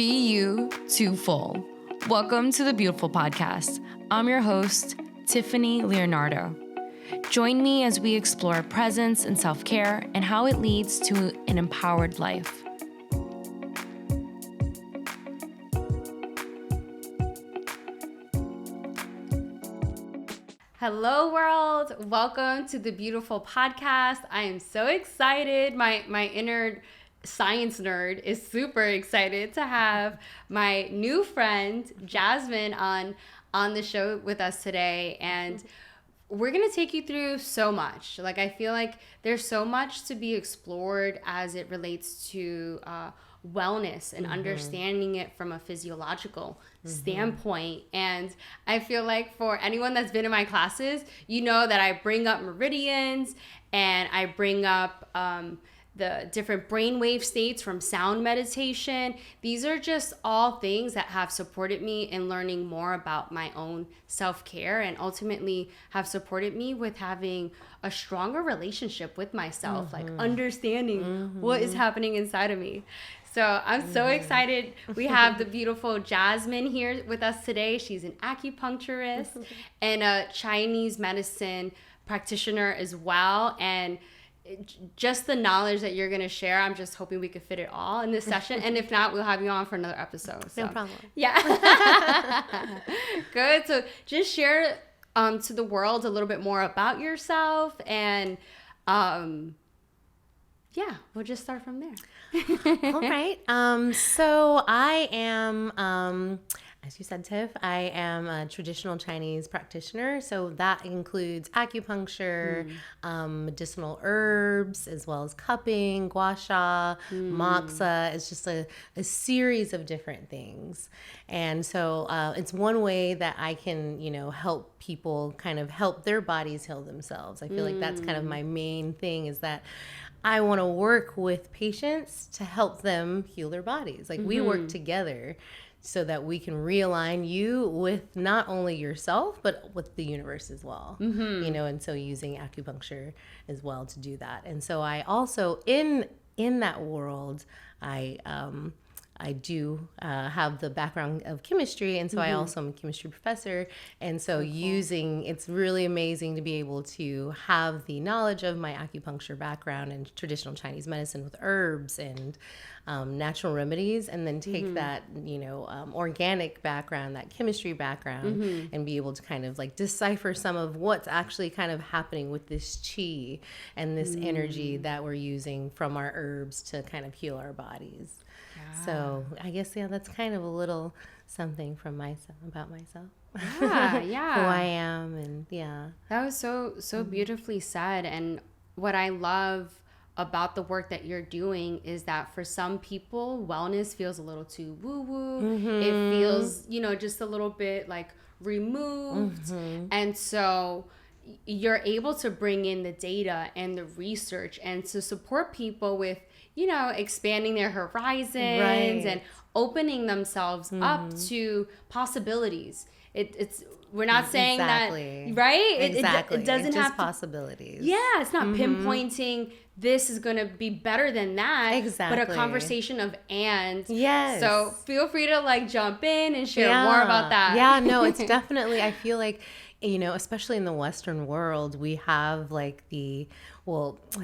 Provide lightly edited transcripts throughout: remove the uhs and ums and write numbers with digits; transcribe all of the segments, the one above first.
BeYouTooFull. Welcome to the BeYouTooFull Podcast. I'm your host, Tiffany Leonardo. Join me as we explore presence and self-care and how it leads to an empowered life. Hello world, welcome to the BeYouTooFull Podcast. I am so excited. My inner science nerd is super excited to have my new friend Jasmine on the show with us today, and we're gonna take you through so much. Like, I feel like there's so much to be explored as it relates to wellness and understanding it from a physiological standpoint. And I feel like for anyone that's been in my classes, you know that I bring up meridians and I bring up the different brainwave states from sound meditation. These are just all things that have supported me in learning more about my own self-care and ultimately have supported me with having a stronger relationship with myself, like understanding what is happening inside of me. So I'm so excited. We have the beautiful Jasmine here with us today. She's an acupuncturist and a Chinese medicine practitioner as well. And just the knowledge that you're going to share, I'm just hoping we could fit it all in this session. And if not, we'll have you on for another episode. So. No problem. Yeah. Good. So just share to the world a little bit more about yourself. And yeah, we'll just start from there. All right. So I am, as you said, Tiff, I am a traditional Chinese practitioner. So that includes acupuncture, medicinal herbs, as well as cupping, gua sha, moxa. It's just a series of different things. And so it's one way that I can, help people kind of help their bodies heal themselves. I feel like that's kind of my main thing, is that I want to work with patients to help them heal their bodies. Like, we work together so that we can realign you with not only yourself, but with the universe as well. And so using acupuncture as well to do that. And so I also, in that world, I do have the background of chemistry, and so I also am a chemistry professor. And so it's really amazing to be able to have the knowledge of my acupuncture background and traditional Chinese medicine with herbs and natural remedies, and then take that, organic background, that chemistry background, and be able to kind of like decipher some of what's actually kind of happening with this chi and this energy that we're using from our herbs to kind of heal our bodies. So I guess, that's kind of a little something from about myself. Yeah. Who I am, and That was so beautifully said. And what I love about the work that you're doing is that for some people, wellness feels a little too woo-woo. It feels, just a little bit like removed. And so you're able to bring in the data and the research and to support people with expanding their horizons and opening themselves up to possibilities. We're not saying that, right? Exactly. It doesn't have possibilities. Yeah, it's not pinpointing this is going to be better than that. Exactly. But a conversation of and. Yes. So feel free to jump in and share more about that. Yeah, no, it's definitely, I feel like, especially in the Western world, we have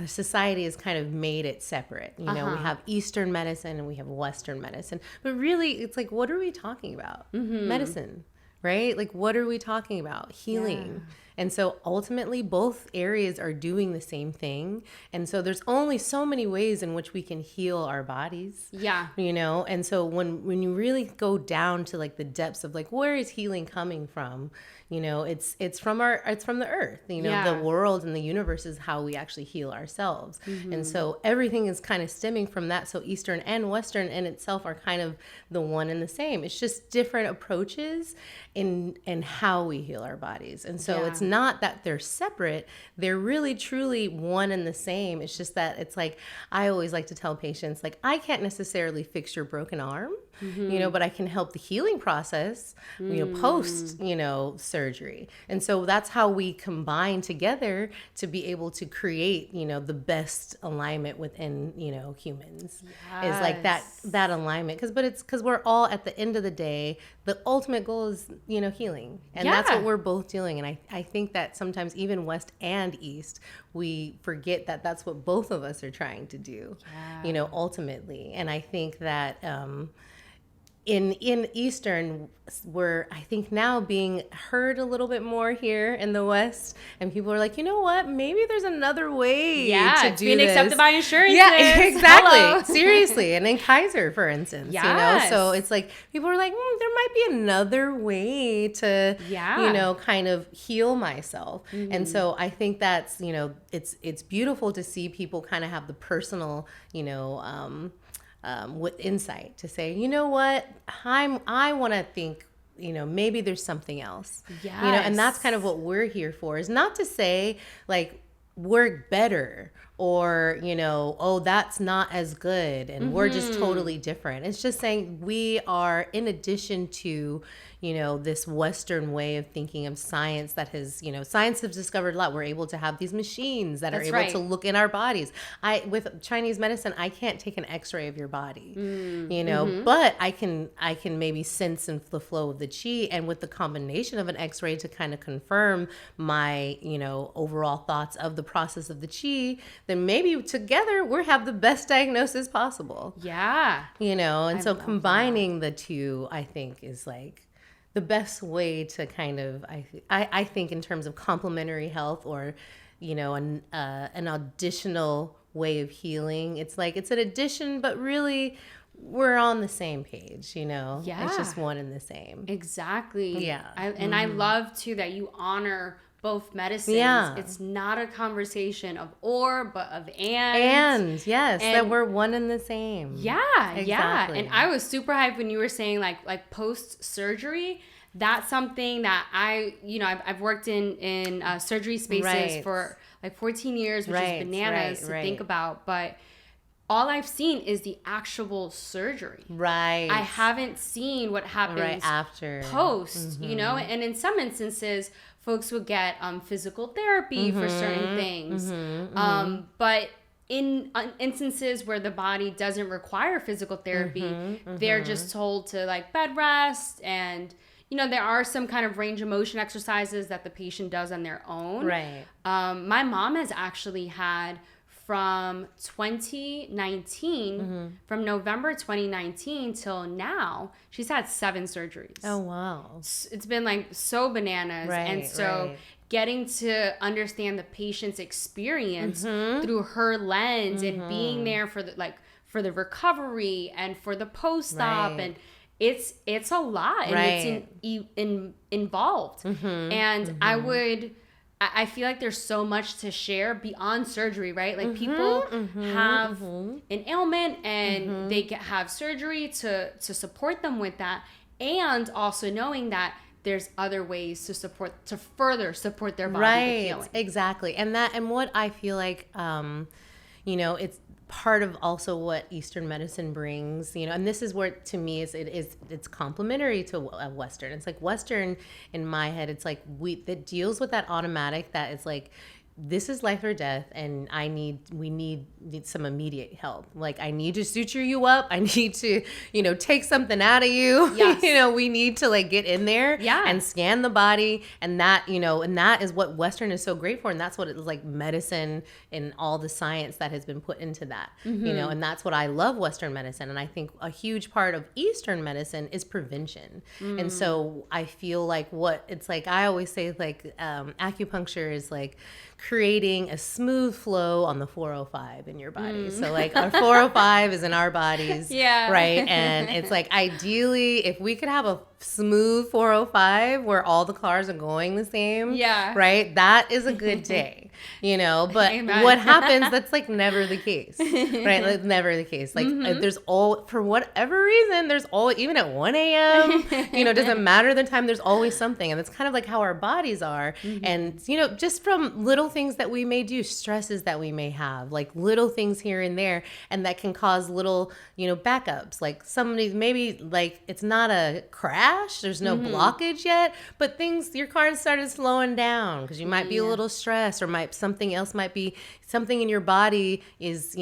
society has kind of made it separate. We have Eastern medicine and we have Western medicine. But really, it's like, what are we talking about? Medicine, right? Like, what are we talking about? Healing. Yeah. And so ultimately, both areas are doing the same thing. And so there's only so many ways in which we can heal our bodies. Yeah. And so when you really go down to the depths of where is healing coming from? It's from the earth. The world and the universe is how we actually heal ourselves. And so everything is kind of stemming from that. So Eastern and Western in itself are kind of the one and the same. It's just different approaches in how we heal our bodies. And so it's not that they're separate. They're really truly one and the same. It's just that it's I always like to tell patients, I can't necessarily fix your broken arm, but I can help the healing process, post, surgery. And so that's how we combine together to be able to create, the best alignment within, humans. Is like that alignment. Because we're all, at the end of the day, the ultimate goal is, healing. And that's what we're both doing. And I think that sometimes even West and East, we forget that that's what both of us are trying to do, ultimately. And I think that in Eastern, we're, I think, now being heard a little bit more here in the West, and people are like, you know what, maybe there's another way to do this. It's being accepted by insurance. Yeah, exactly. Seriously. And in Kaiser, for instance, so it's like, people are like, there might be another way to, kind of heal myself. And so I think that's, it's beautiful to see people kind of have the personal, with insight to say, you know what, I want to think, maybe there's something else. And that's kind of what we're here for, is not to say like we're better or, oh, that's not as good and we're just totally different. It's just saying we are, in addition to, this Western way of thinking of science that has, science has discovered a lot. We're able to have these machines that are able to look in our bodies. With Chinese medicine, I can't take an x-ray of your body, but I can maybe sense the flow of the chi, and with the combination of an x-ray to kind of confirm my, overall thoughts of the process of the chi, then maybe together we have the best diagnosis possible. And so combining the two, I think, is like the best way to kind of, I think, in terms of complementary health, or, an additional way of healing. It's like, it's an addition, but really we're on the same page, It's just one and the same. Exactly. And I love too that you honor both medicines. It's not a conversation of or, but of and. Yes, and that we're one and the same. Exactly. And I was super hyped when you were saying like post surgery. That's something that I've worked in surgery spaces for like 14 years, which is bananas to think about. But all I've seen is the actual surgery. I haven't seen what happens after, post, and in some instances, folks would get physical therapy for certain things. But in instances where the body doesn't require physical therapy, they're just told to like bed rest, and there are some kind of range of motion exercises that the patient does on their own. My mom has actually had from 2019, from November 2019 till now, she's had 7 surgeries. Oh, wow. It's been like so bananas. And so getting to understand the patient's experience through her lens and being there for the recovery and for the post-op, and it's a lot, and it's involved. And I feel like there's so much to share beyond surgery, right? Like people have an ailment and they have surgery to support them with that, and also knowing that there's other ways to further support their body with healing. Exactly. And what I feel like, it's part of also what Eastern medicine brings, and this is where, to me, it's complementary to Western. It's like Western, in my head, it's like that deals with that automatic, that it's like, this is life or death, and we need some immediate help. Like, I need to suture you up. I need to, take something out of you. Yes. We need to like get in there and scan the body. And that, and that is what Western is so great for. And that's what it's like, medicine and all the science that has been put into that, and that's what I love Western medicine. And I think a huge part of Eastern medicine is prevention. And so I feel like I always say, like, acupuncture is like creating a smooth flow on the 405 in your body. So like our 405 is in our bodies, right? And it's like, ideally, if we could have a smooth 405 where all the cars are going the same, right? That is a good day. but Amen. what happens, that's like never the case, right? Like never the case. Like there's for whatever reason, there's always, even at 1 a.m., doesn't matter the time, there's always something. And that's kind of like how our bodies are. And, just from little things that we may do, stresses that we may have, like little things here and there, and that can cause little, backups. Like somebody, maybe like it's not a crash, there's no blockage yet, but your car started slowing down because you might be a little stressed, or something else might be, something in your body is,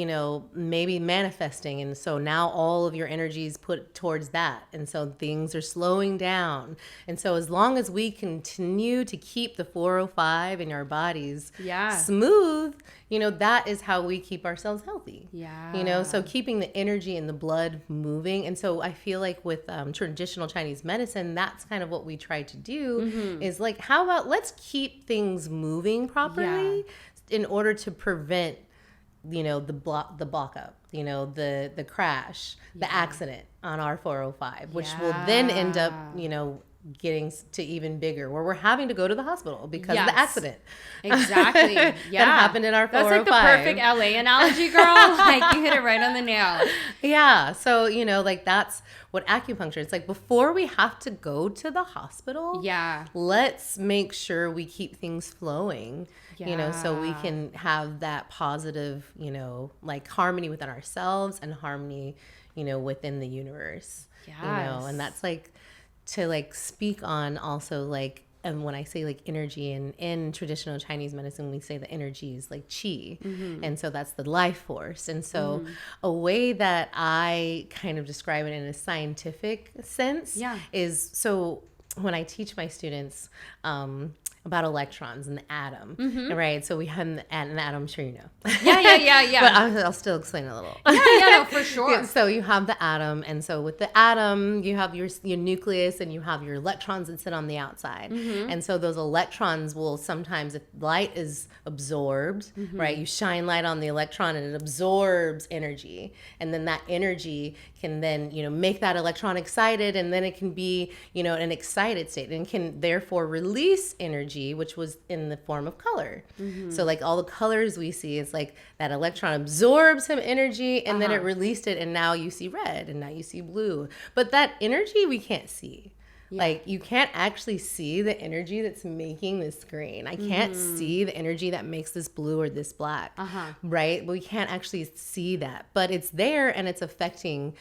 maybe manifesting. And so now all of your energy is put towards that. And so things are slowing down. And so as long as we continue to keep the 405 in our bodies smooth, that is how we keep ourselves healthy. Yeah. So keeping the energy and the blood moving. And so I feel like with traditional Chinese medicine, that's kind of what we try to do is like, how about let's keep things moving properly in order to prevent, the block up, the crash, the accident on our 405, which will then end up, getting to even bigger, where we're having to go to the hospital because of the accident. Exactly. Yeah. That happened in our 405. That's like the perfect LA analogy, girl. Like you hit it right on the nail. Yeah. So, like that's what acupuncture, it's like before we have to go to the hospital, let's make sure we keep things flowing, so we can have that positive, like harmony within ourselves and harmony, within the universe, and that's like, to like speak on also like, and when I say like energy, and in traditional Chinese medicine, we say the energy is like qi. And so that's the life force. And so a way that I kind of describe it in a scientific sense is, so when I teach my students, about electrons and the atom, right? So we have an atom, I'm sure you know. Yeah. But I'll still explain a little. No, for sure. So you have the atom, and so with the atom, you have your nucleus, and you have your electrons that sit on the outside. And so those electrons will sometimes, if light is absorbed, right? You shine light on the electron, and it absorbs energy, and then that energy can then, make that electron excited, and then it can be, an excited state, and can therefore release energy, which was in the form of color. So like all the colors we see, it's like that electron absorbs some energy, and then it released it, and now you see red, and now you see blue. But that energy we can't see. Like you can't actually see the energy that's making this green. I can't see the energy that makes this blue or this black, right? We can't actually see that, but it's there, and it's affecting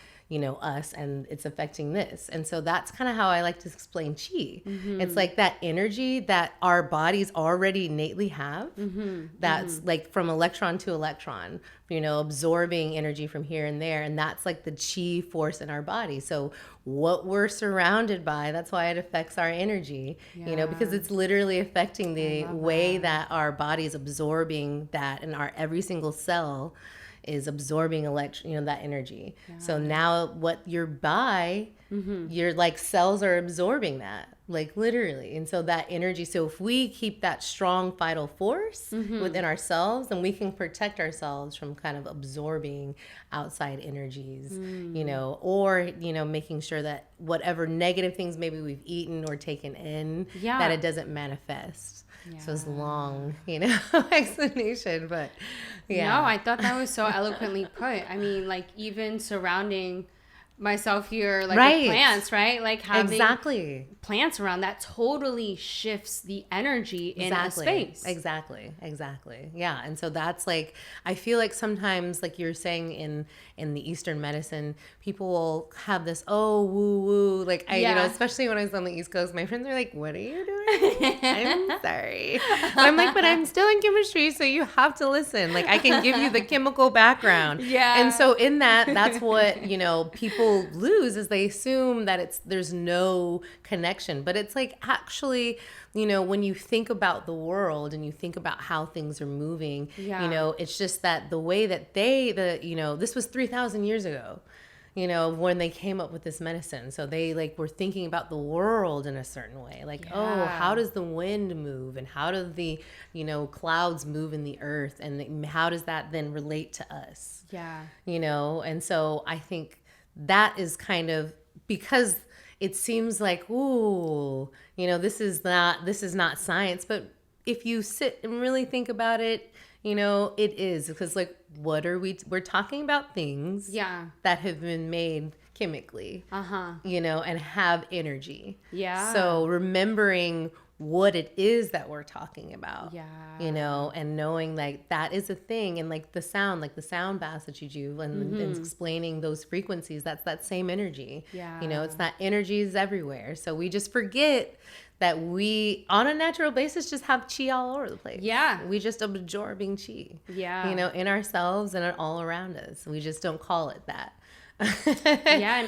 us, and it's affecting this. And so that's kind of how I like to explain qi. It's like that energy that our bodies already innately have, that's like from electron to electron, absorbing energy from here and there. And that's like the qi force in our body. So what we're surrounded by, that's why it affects our energy, because it's literally affecting the way that our body is absorbing that, and our every single cell is absorbing that energy. So now what you're your like cells are absorbing that, like literally. And so that energy, so if we keep that strong vital force within ourselves, then we can protect ourselves from kind of absorbing outside energies, or, making sure that whatever negative things maybe we've eaten or taken in, that it doesn't manifest. So it's long, explanation, but No, I thought that was so eloquently put. I mean, like even surrounding myself here, like with plants, right? Like having plants around, that totally shifts the energy in a space. Exactly. Yeah. And so that's like, I feel like sometimes, like you're saying in the Eastern medicine, people will have this, woo, like especially when I was on the East Coast, my friends are like, what are you doing? I'm sorry. But I'm like, but I'm still in chemistry, so you have to listen. Like I can give you the chemical background. And so in that's what, people lose, is they assume that there's no connection. But it's like, actually, when you think about the world and you think about how things are moving, it's just that the way that this was 3,000 years ago, when they came up with this medicine. So they like were thinking about the world in a certain way, like, how does the wind move, and how do the, clouds move in the earth, and how does that then relate to us? And so I think that is kind of, because it seems like, this is not science, but if you sit and really think about it, you know, it is, because like, we're talking about things that have been made chemically, you know, and have energy. Yeah. So remembering what it is that we're talking about, you know, and knowing like that is a thing, and like the sound baths that you do, and explaining those frequencies, that's that same energy. You know, it's that energy is everywhere. So we just forget that we, on a natural basis, just have chi all over the place. We just absorbing chi. You know, in ourselves and all around us. We just don't call it that. And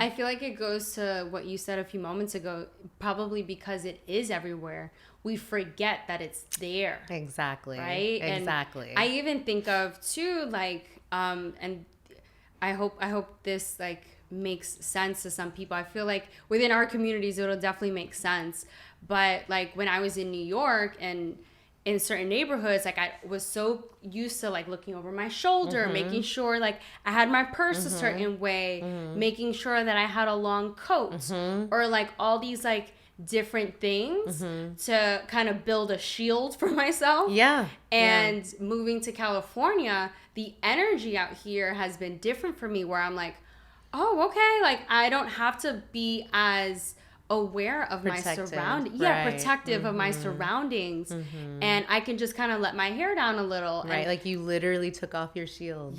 I feel like it goes to what you said a few moments ago, probably because it is everywhere. We forget that it's there. Exactly. Right? Exactly. And I even think of too, like, and I hope this like makes sense to some people. I feel like within our communities it'll definitely make sense. But like when I was in New York and in certain neighborhoods, like I was so used to like looking over my shoulder, making sure like I had my purse a certain way, making sure that I had a long coat, or like all these like different things to kind of build a shield for myself. And moving to California, the energy out here has been different for me, where I'm like, oh, okay, like I don't have to be as aware of my surroundings. Protective of my surroundings. And I can just kind of let my hair down a little. Right, like you literally took off your shield.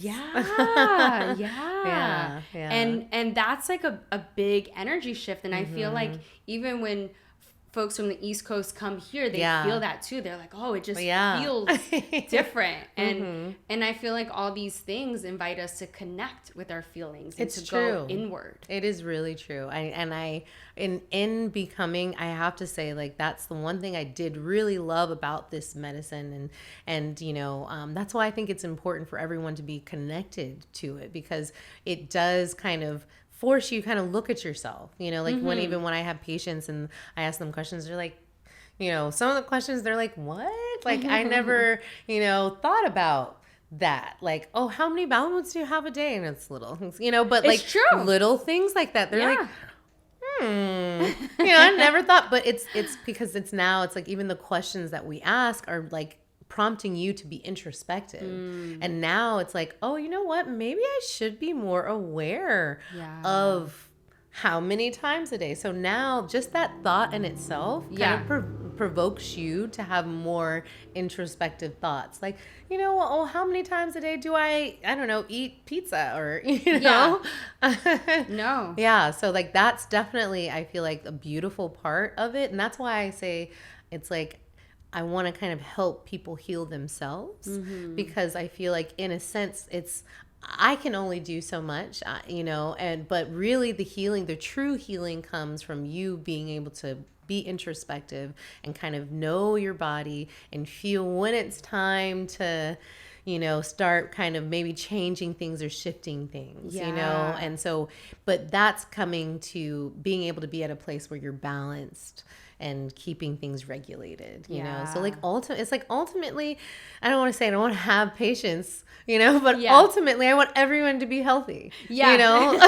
And that's like a big energy shift. And I feel like even when folks from the East Coast come here, they feel that too. They're like, oh, it just feels different. And I feel like all these things invite us to connect with our feelings and go inward. It is really true. In becoming, I have to say, like, that's the one thing I did really love about this medicine. And you know, that's why I think it's important for everyone to be connected to it, because it does kind of force you kind of look at yourself, you know, like when I have patients and I ask them questions, they're like, you know, some of the questions they're like, what? Like, I never, you know, thought about that. Like, oh, how many bowel movements do you have a day? And it's little, you know, but like little things like that. They're like, you know, I never thought, but it's because it's like even the questions that we ask are like prompting you to be introspective. And now it's like, oh, you know what? Maybe I should be more aware of how many times a day. So now just that thought in itself kind of provokes you to have more introspective thoughts. Like, you know, oh, how many times a day do I don't know, eat pizza, or, you know? No. Yeah. So like, that's definitely, I feel like, a beautiful part of it. And that's why I say it's like, I want to kind of help people heal themselves, because I feel like in a sense I can only do so much, you know, but really the true healing comes from you being able to be introspective and kind of know your body and feel when it's time to, you know, start kind of maybe changing things or shifting things, you know? And so, but that's coming to being able to be at a place where you're balanced and keeping things regulated, you know? So like it's like ultimately, I don't want to say I don't want to have patience, you know, but ultimately I want everyone to be healthy, you know?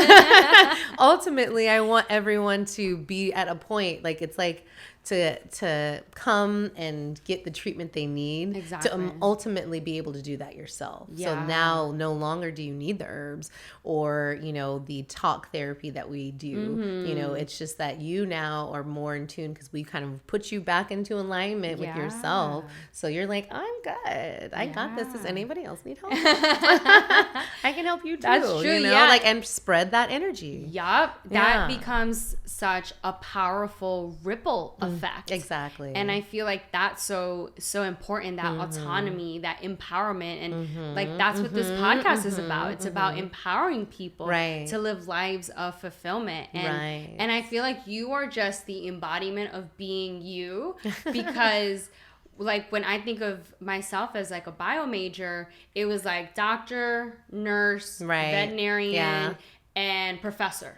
Ultimately, I want everyone to be at a point, like it's like to come and get the treatment they need to ultimately be able to do that yourself. So now no longer do you need the herbs or, you know, the talk therapy that we do. You know, it's just that you now are more in tune because we kind of put you back into alignment with yourself. So you're like, I'm good. I got this. Does anybody else need help? I can help you too. That's true. You know? Like, and spread that energy. That becomes such a powerful ripple effect. Exactly. And I feel like that's so important, that autonomy, that empowerment. And like, that's what this podcast is about. It's about empowering people to live lives of fulfillment. And, and I feel like you are just the embodiment of being you, because like when I think of myself as like a bio major, it was like doctor, nurse, veterinarian, and professor.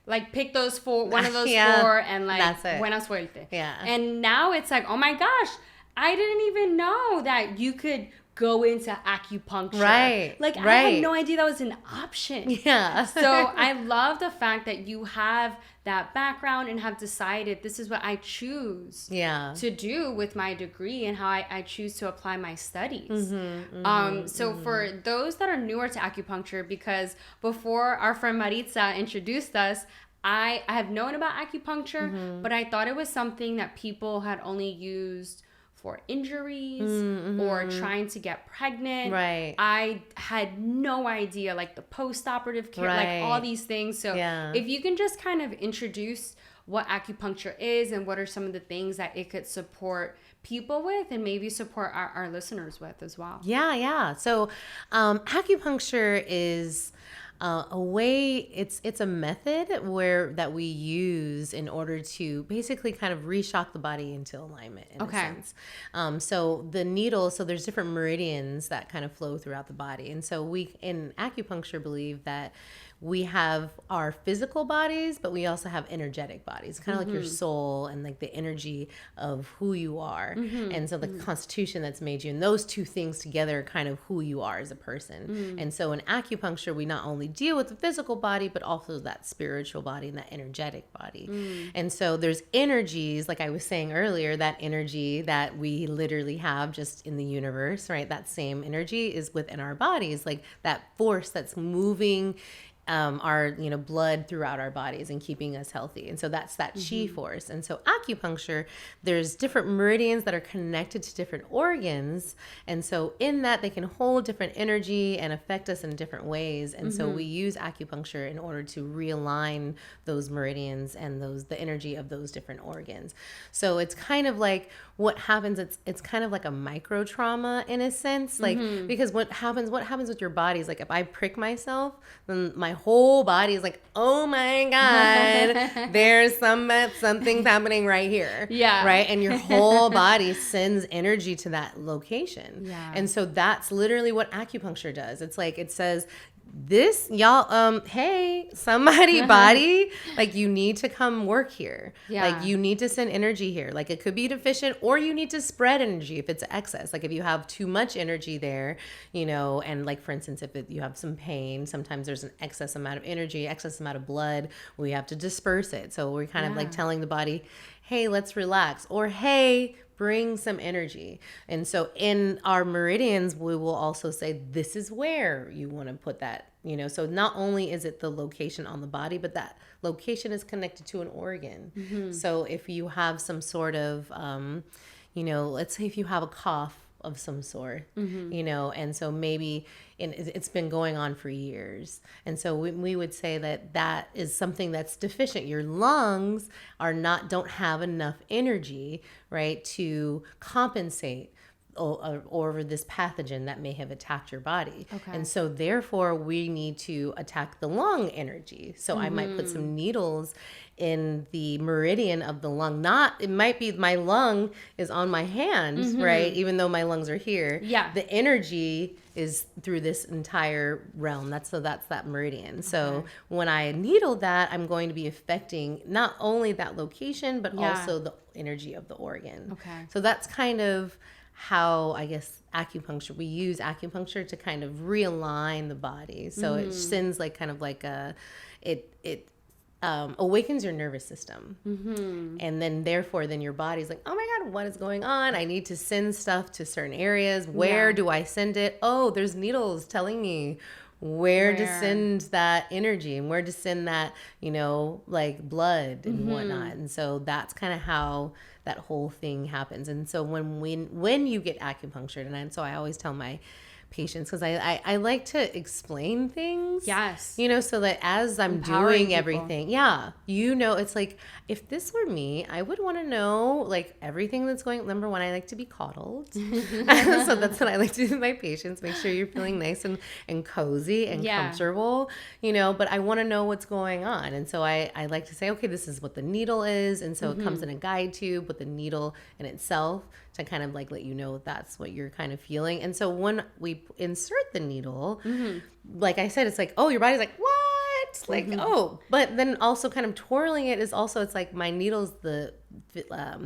Like pick those four, one of those four, and like buena suerte. And now it's like, oh my gosh, I didn't even know that you could go into acupuncture. Right. Like, I had no idea that was an option. Yeah. So I love the fact that you have that background and have decided this is what I choose to do with my degree and how I choose to apply my studies. So for those that are newer to acupuncture, because before our friend Maritza introduced us, I have known about acupuncture, but I thought it was something that people had only used for injuries or trying to get pregnant. Right. I had no idea, like the post-operative care, like all these things. So if you can just kind of introduce what acupuncture is and what are some of the things that it could support people with and maybe support our listeners with as well. Yeah. So acupuncture is a way, it's a method that we use in order to basically kind of reshock the body into alignment in a sense. So the needle, so there's different meridians that kind of flow throughout the body. And so we in acupuncture believe that we have our physical bodies, but we also have energetic bodies, kind of like your soul and like the energy of who you are. And so the constitution that's made you, and those two things together are kind of who you are as a person. And so in acupuncture, we not only deal with the physical body, but also that spiritual body and that energetic body. And so there's energies, like I was saying earlier, that energy that we literally have just in the universe, right? That same energy is within our bodies, like that force that's moving our blood throughout our bodies and keeping us healthy. And so that's that chi force. And so acupuncture, there's different meridians that are connected to different organs. And so in that they can hold different energy and affect us in different ways. And so we use acupuncture in order to realign those meridians and the energy of those different organs. So it's kind of like what happens, it's kind of like a micro trauma in a sense, like because what happens with your body is like if I prick myself, then my whole body is like, oh my God, there's something happening right here. Yeah. Right. And your whole body sends energy to that location. Yeah. And so that's literally what acupuncture does. It's like, it says, this y'all hey, somebody body, like you need to come work here. Like you need to send energy here. Like it could be deficient, or you need to spread energy if it's excess. Like if you have too much energy there, and like for instance, if you have some pain, sometimes there's an excess amount of energy, excess amount of blood, we have to disperse it. So we're kind of like telling the body, hey, let's relax, or hey, bring some energy. And so in our meridians, we will also say, this is where you want to put that, so not only is it the location on the body, but that location is connected to an organ. So if you have some sort of, let's say if you have a cough of some sort, and so maybe it's been going on for years. And so we would say that is something that's deficient. Your lungs don't have enough energy, right, to compensate over this pathogen that may have attacked your body. And so therefore we need to attack the lung energy. So I might put some needles in the meridian of the lung. It might be my lung is on my hand, right? Even though my lungs are here. Yeah. The energy is through this entire realm. That's that meridian. So when I needle that, I'm going to be affecting not only that location, but also the energy of the organ. So that's kind of how, I guess, we use acupuncture to kind of realign the body. So it sends like kind of like it awakens your nervous system. And then therefore your body's like, oh my God, what is going on? I need to send stuff to certain areas. Where do I send it? Oh, there's needles telling me where to send that energy and where to send that, like blood and whatnot. And so that's kind of how that whole thing happens. And so when you get acupunctured, and so I always tell my patients, because I like to explain things. Yes. So that as I'm empowering doing everything, it's like, if this were me, I would want to know like everything that's going. Number one, I like to be coddled. So that's what I like to do with my patients. Make sure you're feeling nice and cozy and comfortable, but I want to know what's going on. And so I like to say, okay, this is what the needle is. And so it comes in a guide tube with the needle in itself to kind of like let you know that's what you're kind of feeling. And so when we insert the needle, like I said, it's like, oh, your body's like, what? what? Like, oh, but then also kind of twirling it is also, it's like my needle's the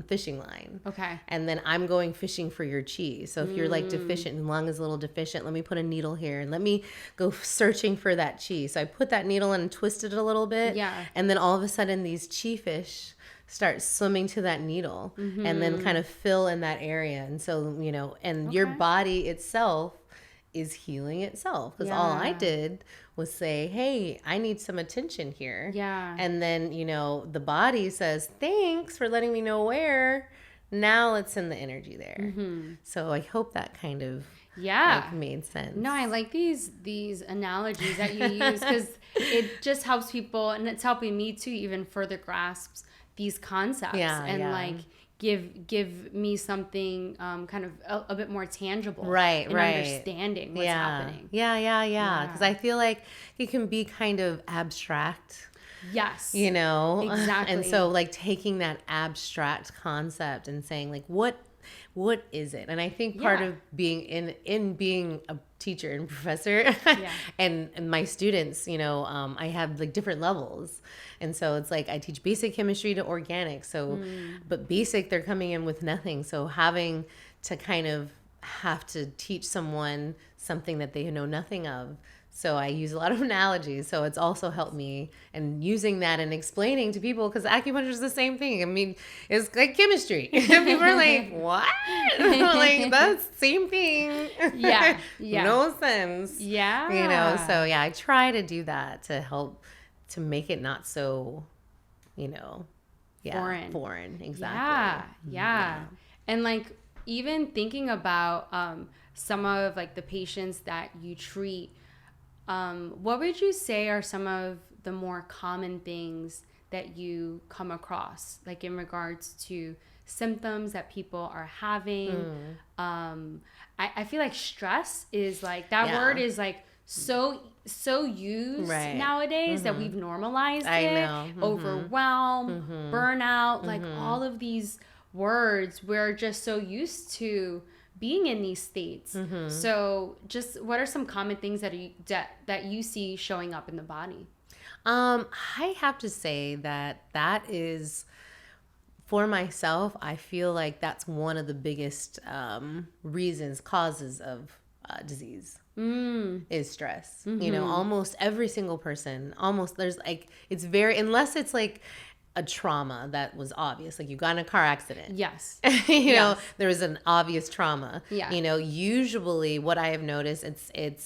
fishing line. Okay. And then I'm going fishing for your chi. So if you're like deficient and lung is a little deficient, let me put a needle here and let me go searching for that chi. So I put that needle in and twisted it a little bit. Yeah. And then all of a sudden these chi fish start swimming to that needle and then kind of fill in that area. And so, you know, and your body itself is healing itself, because all I did was say, hey, I need some attention here. Yeah. And then, you know, the body says, thanks for letting me know where. Now let's send the energy there. So I hope that kind of like, made sense. No, I like these analogies that you use, because it just helps people, and it's helping me to even further grasp these concepts and like give me something kind of a bit more tangible, right, understanding what's happening. Yeah. Because I feel like it can be kind of abstract. Yes. You know? Exactly. And so like taking that abstract concept and saying like, what is it? And I think part of being in being a teacher and professor and my students, you know, I have like different levels. And so it's like I teach basic chemistry to organic. So, but basic, they're coming in with nothing. So having to kind of have to teach someone something that they know nothing of. So I use a lot of analogies. So it's also helped me, and using that and explaining to people, because acupuncture is the same thing. I mean, it's like chemistry. People are like, what? Like, that's the same thing. Yeah. No sense. Yeah. You know, so yeah, I try to do that to help to make it not so, you know, foreign. Exactly. Yeah. And like, even thinking about some of like the patients that you treat, what would you say are some of the more common things that you come across, like in regards to symptoms that people are having? I feel like stress is like, that word is like so used nowadays that we've normalized it. Overwhelm, burnout, like all of these words, we're just so used to being in these states. So just what are some common things that you see showing up in the body? I have to say that is, for myself, I feel like that's one of the biggest causes of disease is stress. You know, almost every single person, there's like, it's very, unless it's like a trauma that was obvious, like you got in a car accident. Yes. you know, there was an obvious trauma. Yeah. You know, usually what I have noticed, it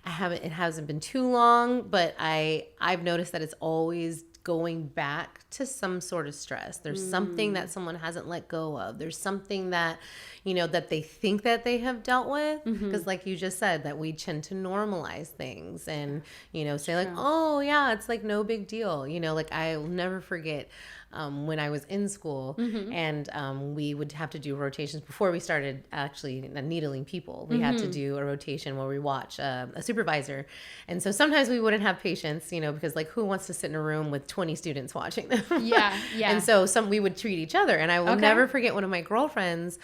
hasn't been too long, but I've noticed that it's always going back to some sort of stress. There's something that someone hasn't let go of. There's something that, you know, that they think that they have dealt with. Because like you just said, that we tend to normalize things and, you know, say like, oh yeah, it's like no big deal. You know, like I'll never forget when I was in school and we would have to do rotations before we started actually needling people. We had to do a rotation where we watch a supervisor. And so sometimes we wouldn't have patients, you know, because like who wants to sit in a room with 20 students watching them? Yeah. And so we would treat each other. And I will never forget one of my girlfriends.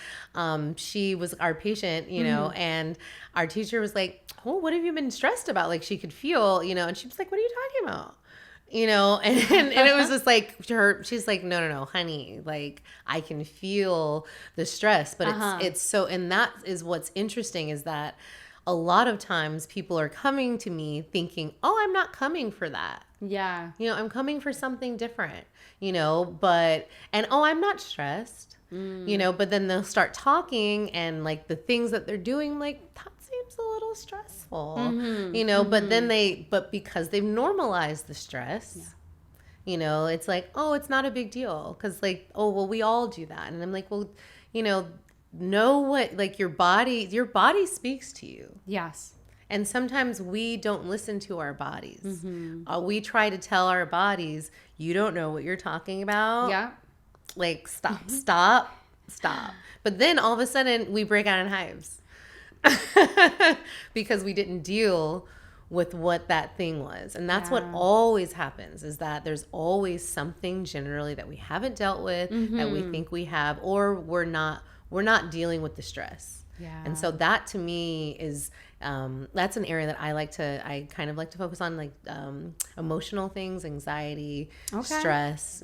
She was our patient, you know, and our teacher was like, oh, what have you been stressed about? Like she could feel, you know, and she was like, what are you talking about? You know, and it was just like she's like, no, honey, like I can feel the stress, but it's so, and that is what's interesting, is that a lot of times people are coming to me thinking, oh, I'm not coming for that. Yeah. You know, I'm coming for something different, you know, oh, I'm not stressed, you know, but then they'll start talking and like the things that they're doing, like that seems a little stressful, you know, but then because they've normalized the stress, you know, it's like, oh, it's not a big deal. Cause like, oh, well, we all do that. And I'm like, well, you know what, like your body speaks to you. Yes. And sometimes we don't listen to our bodies. We try to tell our bodies, you don't know what you're talking about. Yeah. Like, stop. But then all of a sudden we break out in hives because we didn't deal with what that thing was. And that's what always happens, is that there's always something generally that we haven't dealt with, that we think we have, or we're not dealing with the stress. Yeah. And so that to me is, that's an area that I kind of like to focus on, like emotional things, anxiety, stress,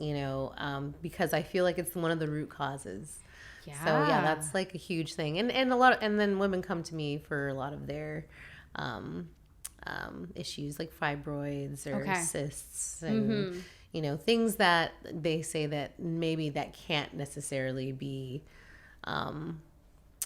because I feel like it's one of the root causes. Yeah. So yeah, that's like a huge thing. And then women come to me for a lot of their issues like fibroids or cysts and things that they say that maybe that can't necessarily be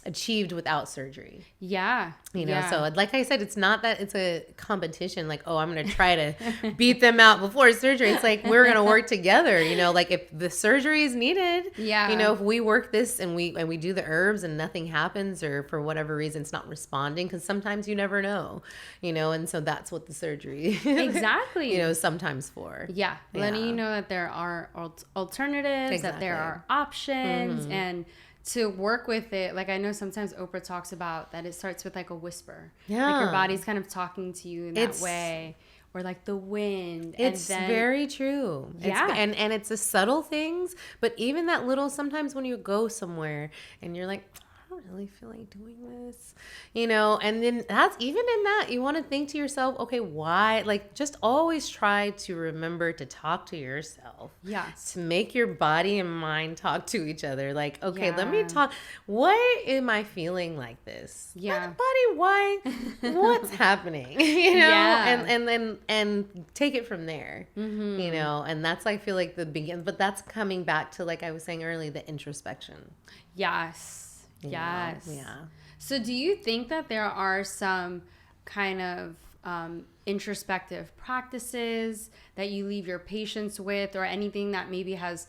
achieved without surgery. Yeah. So like I said, it's not that it's a competition, like, oh, I'm going to try to beat them out before surgery. It's like, we're going to work together, like if the surgery is needed, if we work this and we do the herbs and nothing happens, or for whatever reason it's not responding, because sometimes you never know, and so that's what the surgery exactly sometimes for. Letting you know that there are alternatives, that there are options, and to work with it. Like, I know sometimes Oprah talks about that it starts with like a whisper. Like your body's kind of talking to you in that way. Or like the wind. It's very true. Yeah. And it's the subtle things. But even that little, sometimes when you go somewhere and you're like, I don't really feel like doing this, and then that's, even in that, you want to think to yourself, okay, why? Like, just always try to remember to talk to yourself. Yes. To make your body and mind talk to each other. Like, okay, let me talk. Why am I feeling like this? Yeah. Body, why? What's happening? And take it from there. And that's, I feel like the begin, but that's coming back to, like I was saying earlier, the introspection. Yes. Yes. Yeah. So do you think that there are some kind of introspective practices that you leave your patients with, or anything that maybe has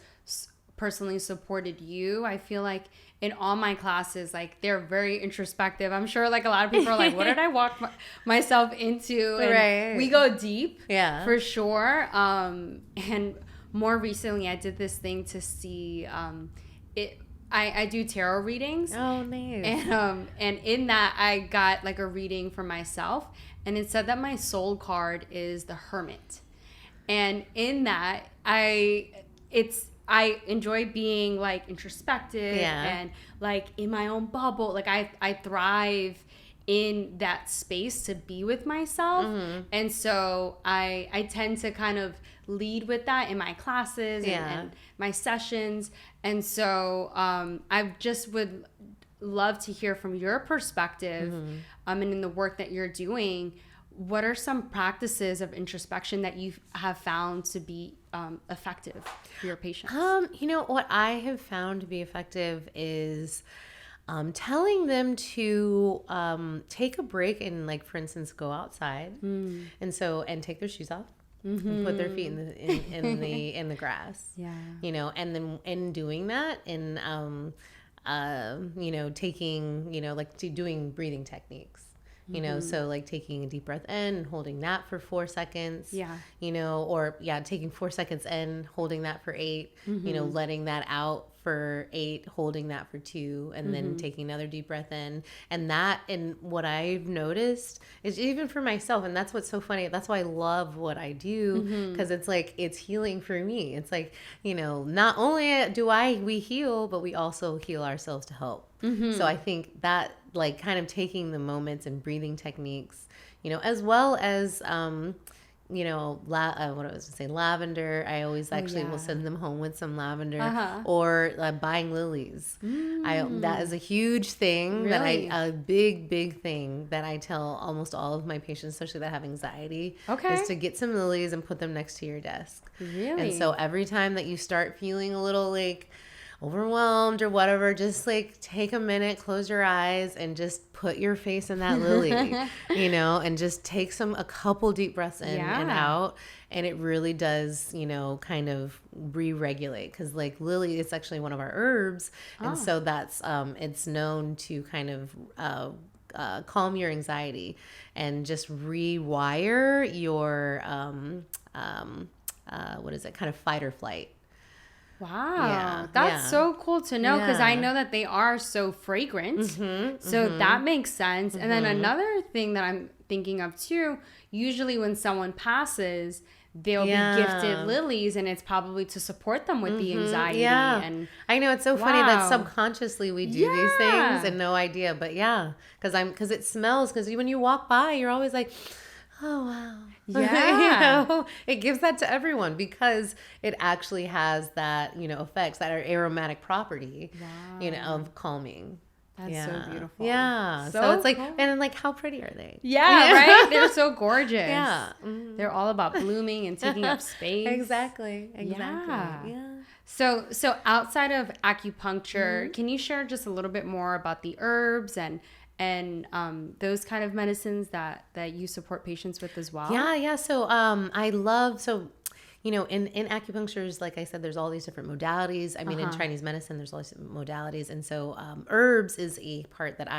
personally supported you? I feel like in all my classes, like, they're very introspective. I'm sure like a lot of people are like, what did I walk myself into? And we go deep, for sure. And more recently I did this thing to see I do tarot readings. Oh, nice. And in that, I got like a reading for myself, and it said that my soul card is the Hermit. And in that, I enjoy being like introspective and like in my own bubble. Like I thrive in that space to be with myself. And so I tend to kind of lead with that in my classes and my sessions. And so I just would love to hear from your perspective, and in the work that you're doing, what are some practices of introspection that you have found to be effective for your patients? What I have found to be effective is telling them to take a break and, like, for instance, go outside and take their shoes off. And put their feet in the grass. And then in doing that, and taking, like, doing breathing techniques. So like taking a deep breath in and holding that for 4 seconds. Taking 4 seconds in, holding that for 8. Letting that out for 8, holding that for 2, and then taking another deep breath in. And what I've noticed is, even for myself, and that's what's so funny, that's why I love what I do, because it's like, it's healing for me. It's like, not only do we heal, but we also heal ourselves to help. So I think that, like, kind of taking the moments and breathing techniques, as well as lavender. I always will send them home with some lavender, or buying lilies. That is a huge thing, a big thing that I tell almost all of my patients, especially that have anxiety, is to get some lilies and put them next to your desk. And so every time that you start feeling a little like overwhelmed or whatever, just like take a minute, close your eyes, and just put your face in that lily, and just take a couple deep breaths in and out. And it really does, kind of re-regulate, because like lily is actually one of our herbs. And so that's, it's known to kind of, calm your anxiety and just rewire your, kind of fight or flight. Wow. That's so cool to know, because I know that they are so fragrant. So that makes sense. And then another thing that I'm thinking of too, usually when someone passes, they'll be gifted lilies, and it's probably to support them with the anxiety. Yeah. And I know it's so funny that subconsciously we do these things and no idea, but because it smells, because when you walk by, you're always like, oh wow. Yeah. It gives that to everyone because it actually has that, effects that are aromatic property, of calming. That's so beautiful. Yeah. So it's like, cool. And then how pretty are they? Yeah, right? They're so gorgeous. Yeah. Mm-hmm. They're all about blooming and taking up space. Exactly. Yeah. So outside of acupuncture, can you share just a little bit more about the herbs and those kind of medicines that you support patients with as well? Yeah. So I love, in acupuncture, like I said, there's all these different modalities. I mean, in Chinese medicine, there's all these modalities. And so herbs is a part that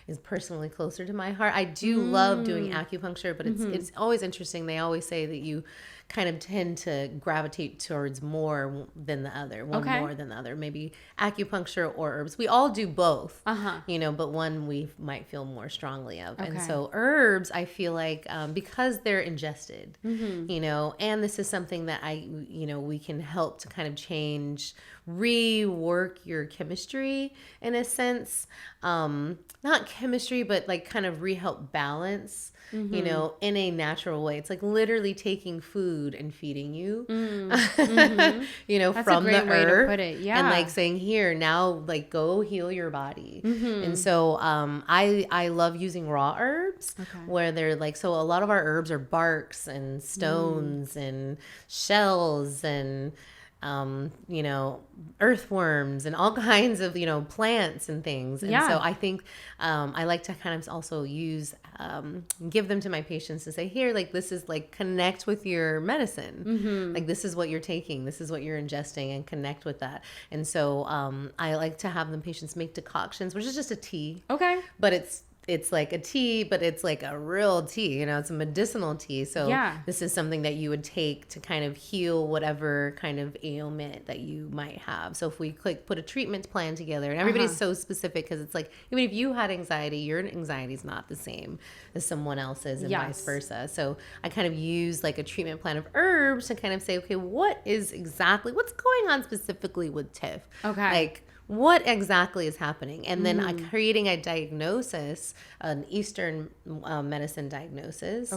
is personally closer to my heart. I do love doing acupuncture, but it's always interesting. They always say that you kind of tend to gravitate towards more than the other, more than the other. Maybe acupuncture or herbs. We all do both, but one we might feel more strongly of. Okay. And so herbs, I feel like because they're ingested, and this is something that we can help to kind of change, rework your chemistry in a sense. Not chemistry, but kind of help balance, in a natural way. It's like literally taking food and feeding you, That's from a great the way herb, to put it. Yeah. and saying, here, now, go heal your body. And so I love using raw herbs, where they're so a lot of our herbs are barks and stones and shells and earthworms and all kinds of, plants and things. And so I think I like to kind of also use, give them to my patients to say, here, this is connect with your medicine. This is what you're taking. This is what you're ingesting, and connect with that. And so I like to have the patients make decoctions, which is just a tea. Okay. But it's like a tea, but it's like a real tea, it's a medicinal tea. So this is something that you would take to kind of heal whatever kind of ailment that you might have. So if we put a treatment plan together, and everybody's so specific, because it's even if you had anxiety, your anxiety is not the same as someone else's, and vice versa. So I kind of use a treatment plan of herbs to kind of say, okay, what's going on specifically with Tiff? Okay. What exactly is happening? And then creating a diagnosis, an Eastern medicine diagnosis,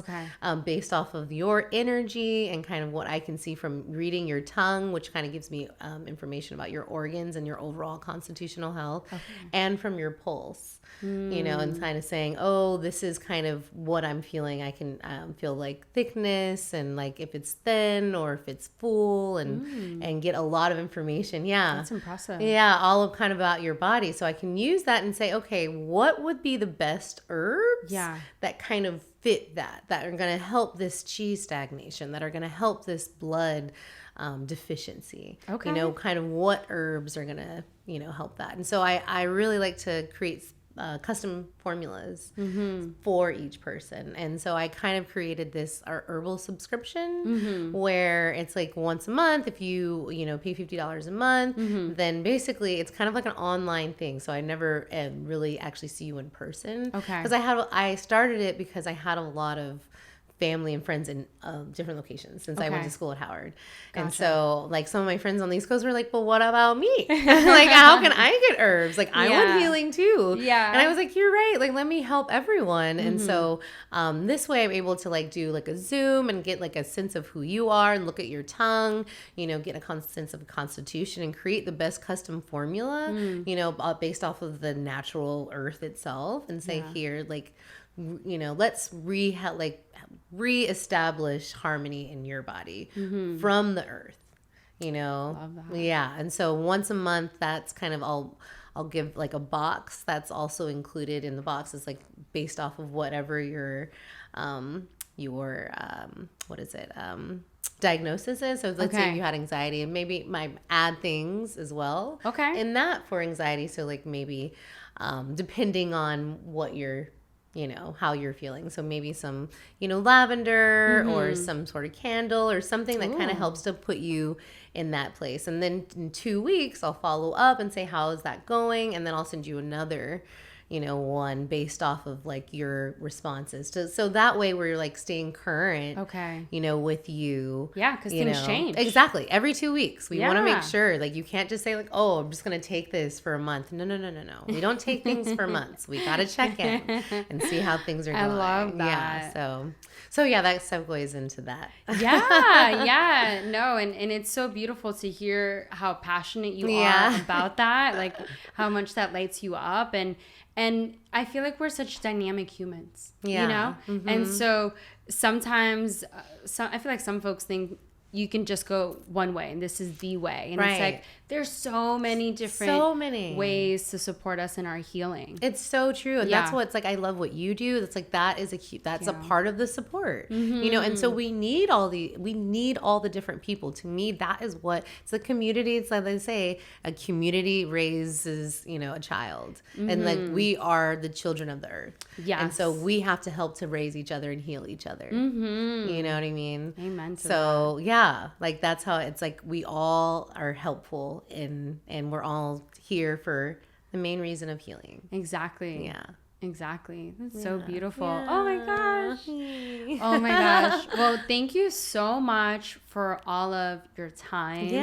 based off of your energy and kind of what I can see from reading your tongue, which kind of gives me information about your organs and your overall constitutional health, and from your pulse. And kind of saying, oh, this is kind of what I'm feeling. I can feel thickness, and if it's thin or if it's full, and get a lot of information. Yeah. That's impressive. Yeah. All of kind of about your body. So I can use that and say, okay, what would be the best herbs that kind of fit that are going to help this qi stagnation, that are going to help this blood deficiency. Okay. Kind of what herbs are going to, help that. And so I really like to create custom formulas for each person. And so I kind of created this herbal subscription where it's once a month. If you pay $50 a month, then basically it's kind of like an online thing. So I never really actually see you in person. Okay. Because I started it because I had a lot of family and friends in different locations since I went to school at Howard. Gotcha. And so some of my friends on the East Coast were like, well, what about me? How can I get herbs? I want healing too. Yeah. And I was like, you're right. Let me help everyone. And so this way I'm able to do a Zoom and get a sense of who you are, and look at your tongue, get a sense of constitution, and create the best custom formula, based off of the natural earth itself, and say, here, let's reestablish harmony in your body from the earth, Love that. Yeah. And so once a month, that's kind of I'll give a box that's also included in the box. It's based off of whatever your diagnosis is. So let's say you had anxiety, and maybe might add things as well. Okay. In that for anxiety. So maybe depending on what you're how you're feeling. So maybe some, lavender or some sort of candle or something that kind of helps to put you in that place. And then in 2 weeks, I'll follow up and say, how is that going? And then I'll send you another, one based off of like your responses. So that way we're like staying current, okay, with you. Yeah, because things change. Exactly. Every 2 weeks. We want to Yeah. make sure, like, you can't just say like, oh, I'm just going to take this for a month. No. We don't take things for months. We got to check in and see how things are going. I love that. Yeah. So yeah, that segues into that. Yeah. No, and it's so beautiful to hear how passionate you are about that, like how much that lights you up. And I feel like we're such dynamic humans, Mm-hmm. And so sometimes I feel like some folks think you can just go one way and this is the way. And it's like, there's so many different ways to support us in our healing. It's so true. And that's what's like, I love what you do. That's like, that's a part of the support, and so we need all the different people. To me, that is what it's a community. It's like they say, a community raises, a child, and like we are the children of the earth. Yeah. And so we have to help to raise each other and heal each other. You know what I mean? Amen to so that. Yeah, like that's how it's like we all are helpful and we're all here for the main reason of healing. Exactly. Yeah. Exactly. That's so beautiful. Yeah. Oh my gosh. Oh my gosh. Well, thank you so much for all of your time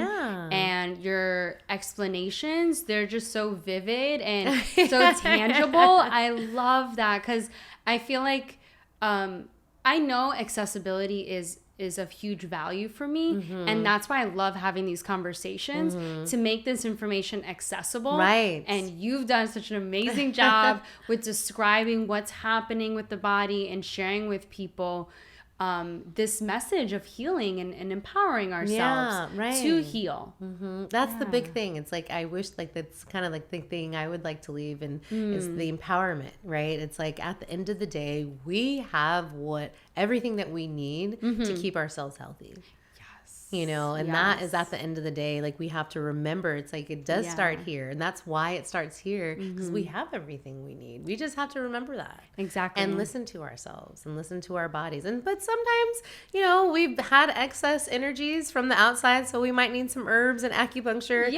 and your explanations. They're just so vivid and so tangible. I love that because I feel like I know accessibility is of huge value for me. And that's why I love having these conversations to make this information accessible. Right. And you've done such an amazing job with describing what's happening with the body and sharing with people this message of healing and empowering ourselves to heal. That's the big thing. It's like, I wish like that's kind of like the thing I would like to leave and is the empowerment, right? It's like at the end of the day, we have everything that we need to keep ourselves healthy. And that is at the end of the day, like we have to remember, it's like it does start here. And that's why it starts here, because we have everything we need. We just have to remember that. Exactly. And listen to ourselves and listen to our bodies. But sometimes, we've had excess energies from the outside, so we might need some herbs and acupuncture,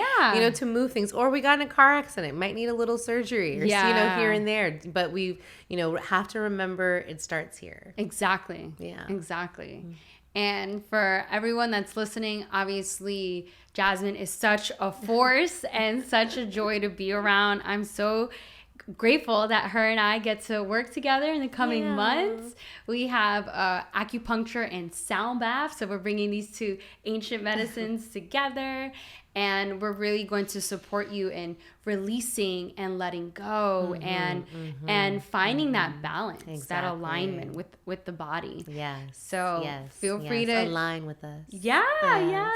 to move things. Or we got in a car accident, might need a little surgery or, here and there. But we, have to remember it starts here. Exactly. Yeah. Exactly. And for everyone that's listening, obviously, Jasmine is such a force and such a joy to be around. I'm so grateful that her and I get to work together in the coming months. We have acupuncture and sound bath. So we're bringing these two ancient medicines together. And we're really going to support you in releasing and letting go and finding that balance, that alignment with the body. Yes. So feel free to align with us. Yeah.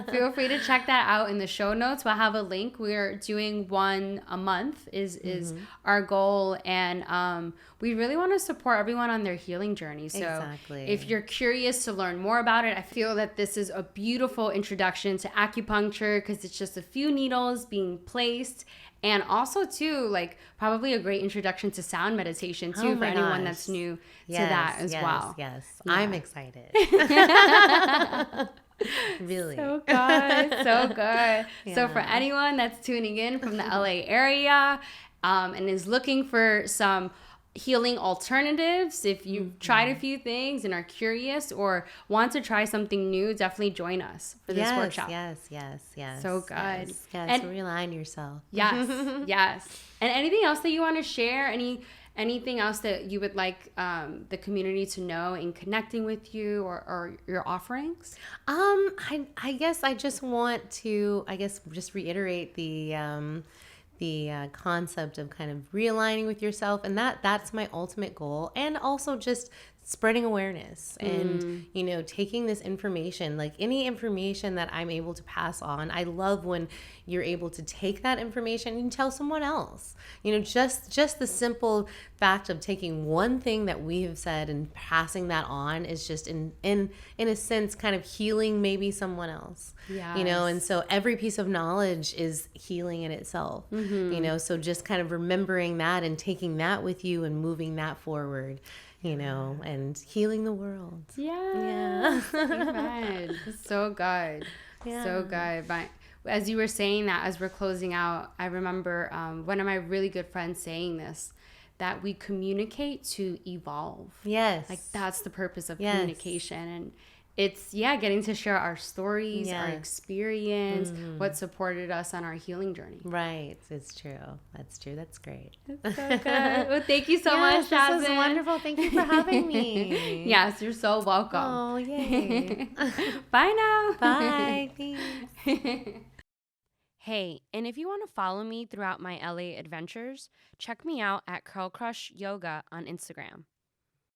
Feel free to check that out in the show notes. We'll have a link. We're doing one a month is our goal. And we really want to support everyone on their healing journey. So if you're curious to learn more about it, I feel that this is a beautiful introduction to acupuncture because it's just a few needles being placed. And also, too, like probably a great introduction to sound meditation, too, for anyone that's new to that as well. Yes, I'm excited. Really. So good. So for anyone that's tuning in from the LA area and is looking for some healing alternatives, if you've tried a few things and are curious or want to try something new, definitely join us for this workshop. Yes. So good. Yes, and realign yourself. Yes. And anything else that you want to share? Anything else that you would like the community to know in connecting with you or your offerings? I guess I just want to, just reiterate the concept of kind of realigning with yourself, and that's my ultimate goal, and also just spreading awareness and taking this information, like any information that I'm able to pass on. I love when you're able to take that information and tell someone else, just the simple fact of taking one thing that we have said and passing that on is just in a sense kind of healing maybe someone else. And so every piece of knowledge is healing in itself. So just kind of remembering that and taking that with you and moving that forward, and healing the world. Yeah. Amen. So good. So good. as you were saying that, as we're closing out, I remember one of my really good friends saying this, that we communicate to evolve. Yes. Like that's the purpose of communication. And it's, getting to share our stories, our experience, what supported us on our healing journey. Right. It's true. That's true. That's great. It's so good. Well, thank you so much, Jasmine. This was wonderful. Thank you for having me. Yes, you're so welcome. Oh, yay. Bye now. Bye. Thanks. Hey, and if you want to follow me throughout my LA adventures, check me out at Curl Crush Yoga on Instagram.